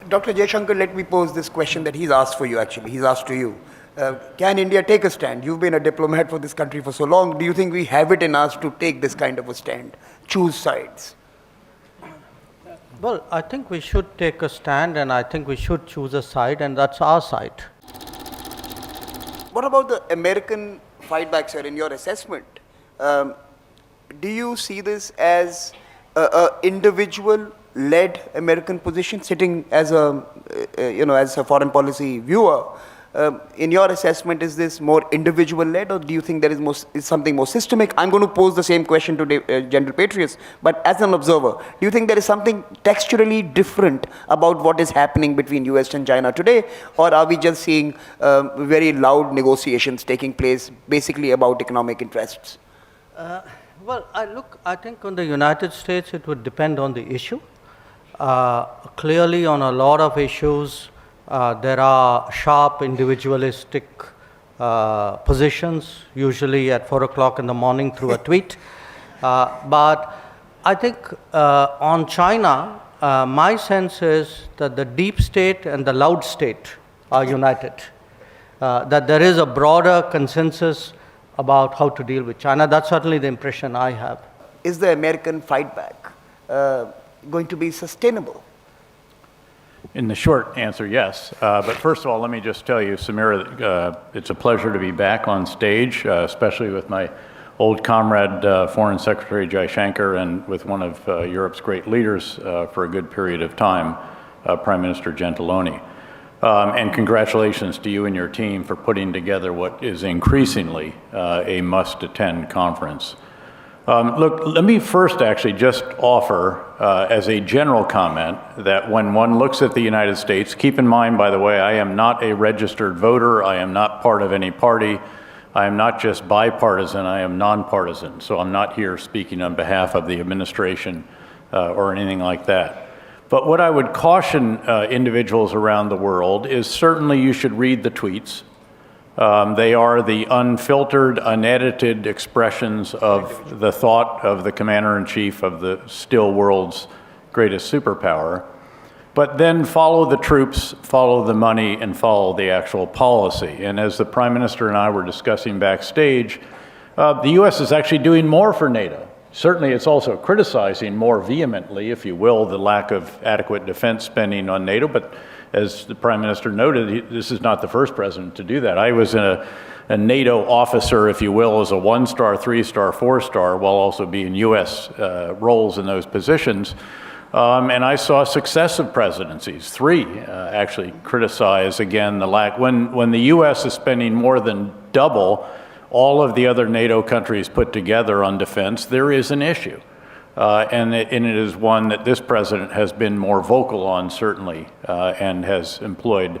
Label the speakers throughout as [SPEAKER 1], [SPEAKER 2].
[SPEAKER 1] Dr. Jaishankar, let me pose this question that he's asked for you, actually. He's asked to you. Can India take a stand? You've been a diplomat for this country for so long. Do you think we have it in us to take this kind of a stand? Choose sides?
[SPEAKER 2] Well, I think we should take a stand, and I think we should choose a side, and that's our side.
[SPEAKER 1] What about the American fight back, sir, in your assessment? Do you see this as an individual-led American position, sitting as a, as a foreign policy viewer? In your assessment, is this more individual-led, or do you think there is something more systemic? I'm going to pose the same question to General Petraeus, but as an observer, do you think there is something texturally different about what is happening between US and China today, or are we just seeing very loud negotiations taking place, basically about economic interests?
[SPEAKER 2] Well, I think on the United States, it would depend on the issue. Clearly, on a lot of issues, there are sharp individualistic positions, usually at 4 o'clock in the morning through a tweet. But I think on China, my sense is that the deep state and the loud state are united, that there is a broader consensus about how to deal with China. That's certainly the impression I have.
[SPEAKER 1] Is the American fight back going to be sustainable?
[SPEAKER 3] In the short answer, yes. But first of all, let me just tell you, Samir, it's a pleasure to be back on stage, especially with my old comrade, Foreign Secretary Jaishankar, and with one of Europe's great leaders for a good period of time, Prime Minister Gentiloni. And congratulations to you and your team for putting together what is increasingly a must-attend conference. Look, let me first actually just offer as a general comment that when one looks at the United States, keep in mind, by the way, I am not a registered voter, I am not part of any party, I am not just bipartisan, I am nonpartisan, so I'm not here speaking on behalf of the administration or anything like that. But what I would caution individuals around the world is certainly you should read the tweets. They are the unfiltered, unedited expressions of the thought of the commander-in-chief of the still world's greatest superpower. But then follow the troops, follow the money, and follow the actual policy. And as the Prime Minister and I were discussing backstage, the U.S. is actually doing more for NATO. Certainly it's also criticizing more vehemently, if you will, the lack of adequate defense spending on NATO, but as the Prime Minister noted, this is not the first president to do that. I was a NATO officer, if you will, as a 1-star, 3-star, 4-star, while also being U.S. roles in those positions. And I saw successive presidencies, 3 actually, criticize again the lack. When the U.S. is spending more than double all of the other NATO countries put together on defense, there is an issue. And it is one that this president has been more vocal on, certainly, and has employed,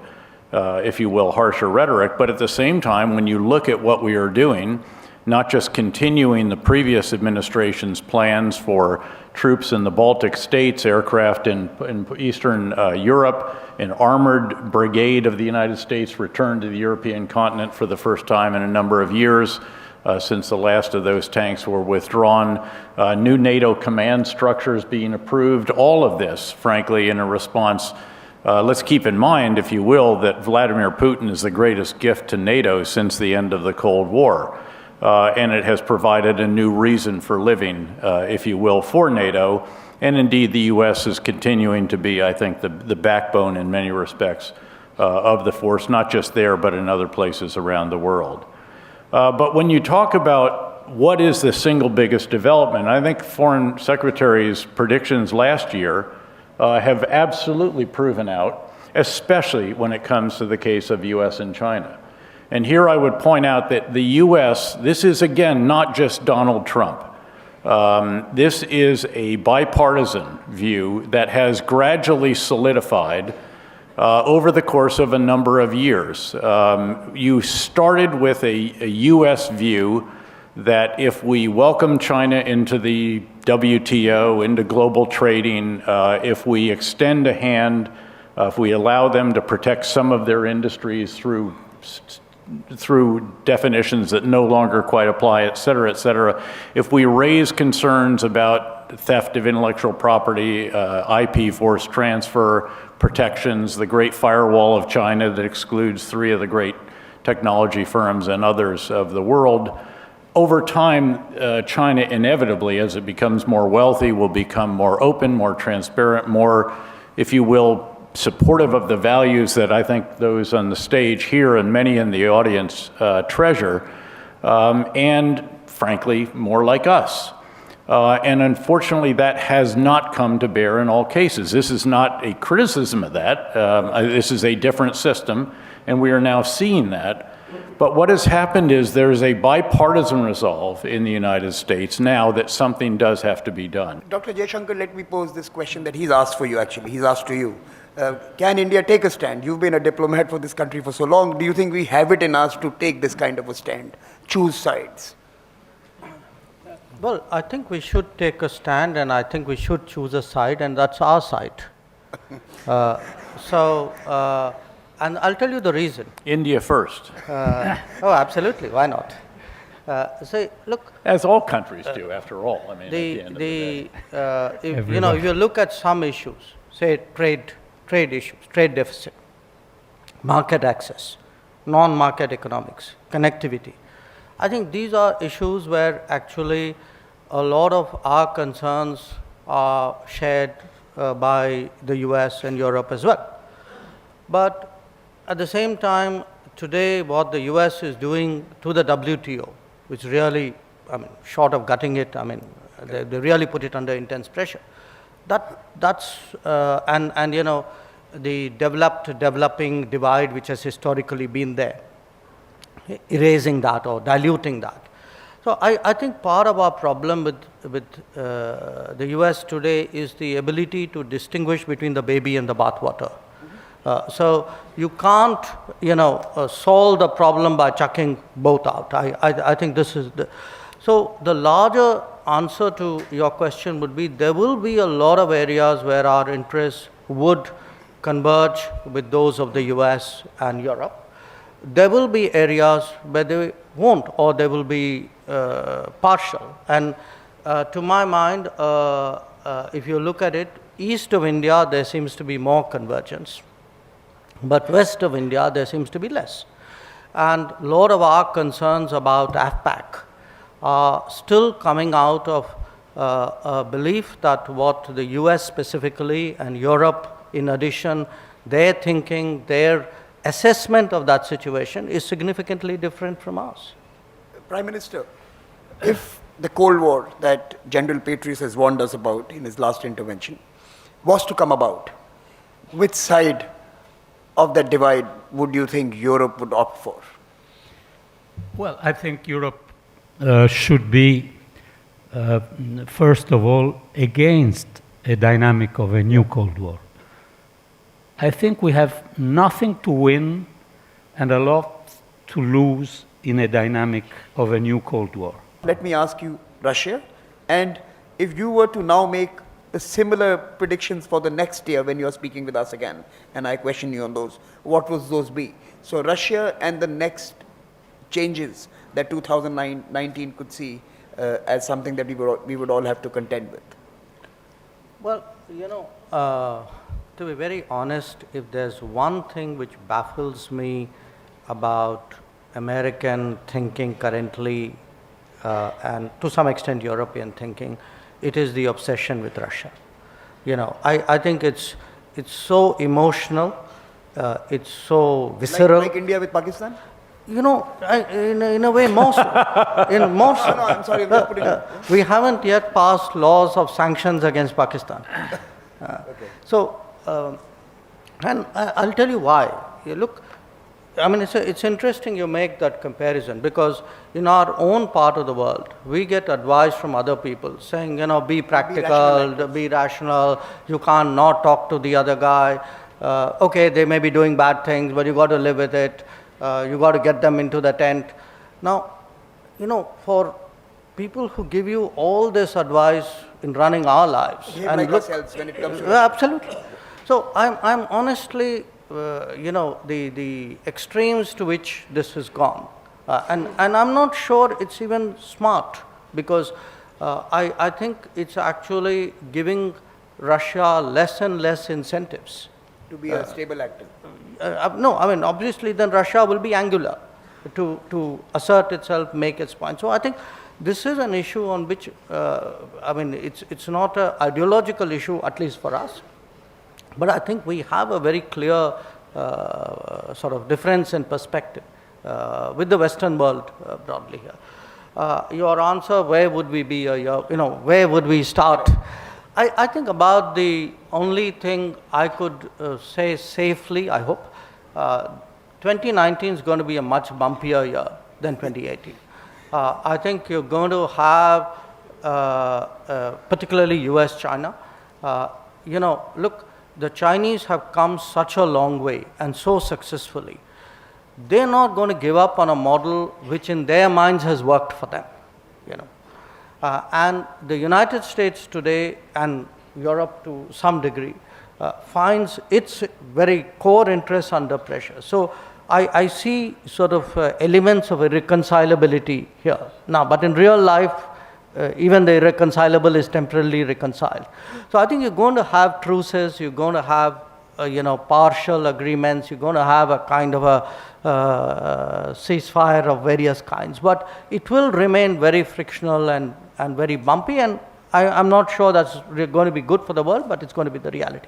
[SPEAKER 3] if you will, harsher rhetoric. But at the same time, when you look at what we are doing, not just continuing the previous administration's plans for troops in the Baltic states, aircraft in Eastern Europe, an armored brigade of the United States returned to the European continent for the first time in a number of years, since the last of those tanks were withdrawn, new NATO command structures being approved, all of this, frankly, in a response. Let's keep in mind, if you will, that Vladimir Putin is the greatest gift to NATO since the end of the Cold War. And it has provided a new reason for living, if you will, for NATO. And indeed, the U.S. is continuing to be, I think, the backbone in many respects of the force, not just there, but in other places around the world. But when you talk about what is the single biggest development, I think Foreign Secretary's predictions last year have absolutely proven out, especially when it comes to the case of U.S. and China. And here I would point out that the U.S., this is again not just Donald Trump. This is a bipartisan view that has gradually solidified over the course of a number of years. You started with a U.S. view that if we welcome China into the WTO, into global trading, if we extend a hand, if we allow them to protect some of their industries through definitions that no longer quite apply, et cetera, if we raise concerns about theft of intellectual property, IP forced transfer, protections, the Great Firewall of China that excludes 3 of the great technology firms and others of the world. Over time, China inevitably, as it becomes more wealthy, will become more open, more transparent, more, if you will, supportive of the values that I think those on the stage here and many in the audience treasure, and frankly, more like us. And unfortunately, that has not come to bear in all cases. This is not a criticism of that. This is a different system, and we are now seeing that. But what has happened is there's a bipartisan resolve in the United States now that something does have to be done.
[SPEAKER 1] Dr. Jaishankar, let me pose this question that he's asked for you, actually. He's asked to you. Can India take a stand? You've been a diplomat for this country for so long. Do you think we have it in us to take this kind of a stand? Choose sides?
[SPEAKER 2] Well, I think we should take a stand, and I think we should choose a side, and that's our side. And I'll tell you the reason.
[SPEAKER 3] India first.
[SPEAKER 2] Oh, absolutely. Why not? Say, look.
[SPEAKER 3] As all countries do, after all. I mean, at the end of the day.
[SPEAKER 2] If you look at some issues, say trade issues, trade deficit, market access, non-market economics, connectivity. I think these are issues where actually a lot of our concerns are shared by the US and Europe as well. But at the same time, today what the US is doing to the WTO, which really, I mean, short of gutting it, I mean, they really put it under intense pressure. That's the developing divide which has historically been there, erasing that or diluting that. So I think part of our problem with the US today is the ability to distinguish between the baby and the bathwater. So you can't, solve the problem by chucking both out. I think this is so the larger answer to your question would be there will be a lot of areas where our interests would converge with those of the US and Europe. There will be areas where they won't, or they will be partial. And to my mind, if you look at it, east of India, there seems to be more convergence. But west of India, there seems to be less. And a lot of our concerns about AFPAC are still coming out of a belief that what the US specifically and Europe in addition, their thinking, their assessment of that situation is significantly different from ours.
[SPEAKER 1] Prime Minister, if the Cold War that General Petraeus has warned us about in his last intervention was to come about, which side of that divide would you think Europe would opt for?
[SPEAKER 4] Well, I think Europe should be, first of all, against a dynamic of a new Cold War. I think we have nothing to win and a lot to lose in a dynamic of a new Cold War.
[SPEAKER 1] Let me ask you, Russia, and if you were to now make the similar predictions for the next year when you're speaking with us again, and I question you on those, what would those be? So Russia and the next changes that 2019 could see as something that we would all have to contend with.
[SPEAKER 2] Well, to be very honest, if there's one thing which baffles me about American thinking currently, and to some extent European thinking, it is the obsession with Russia. I think it's so emotional, it's so visceral.
[SPEAKER 1] Like India with Pakistan?
[SPEAKER 2] In a way, more so. More so.
[SPEAKER 1] No, I'm sorry, I'm just putting it.
[SPEAKER 2] We haven't yet passed laws of sanctions against Pakistan.
[SPEAKER 1] Okay.
[SPEAKER 2] So, and I'll tell you why. Look, I mean, it's interesting you make that comparison because in our own part of the world, we get advice from other people saying, be practical, be rational, you can't not talk to the other guy. Okay, they may be doing bad things, but you got to live with it. You got to get them into the tent. Now, for people who give you all this advice in running our lives,
[SPEAKER 1] Behave like ourselves when it comes to
[SPEAKER 2] absolutely. So I'm honestly, the extremes to which this has gone, and I'm not sure it's even smart because I think it's actually giving Russia less and less incentives.
[SPEAKER 1] To be a stable actor.
[SPEAKER 2] No, I mean, obviously then Russia will be angular to assert itself, make its point. So I think this is an issue on which, I mean, it's not an ideological issue, at least for us. But I think we have a very clear sort of difference in perspective with the Western world broadly here. Your answer, where would we be, where would we start? I think about the only thing I could say safely, I hope, 2019 is going to be a much bumpier year than 2018. I think you're going to have, particularly US, China, look, the Chinese have come such a long way and so successfully. They're not going to give up on a model which in their minds has worked for them, and the United States today and Europe to some degree finds its very core interests under pressure. So I see sort of elements of irreconcilability here. Now, but in real life, even the irreconcilable is temporarily reconciled. So I think you're going to have truces, you're going to have partial agreements, you're going to have a kind of a ceasefire of various kinds, but it will remain very frictional and very bumpy, and I'm not sure that's going to be good for the world, but it's going to be the reality.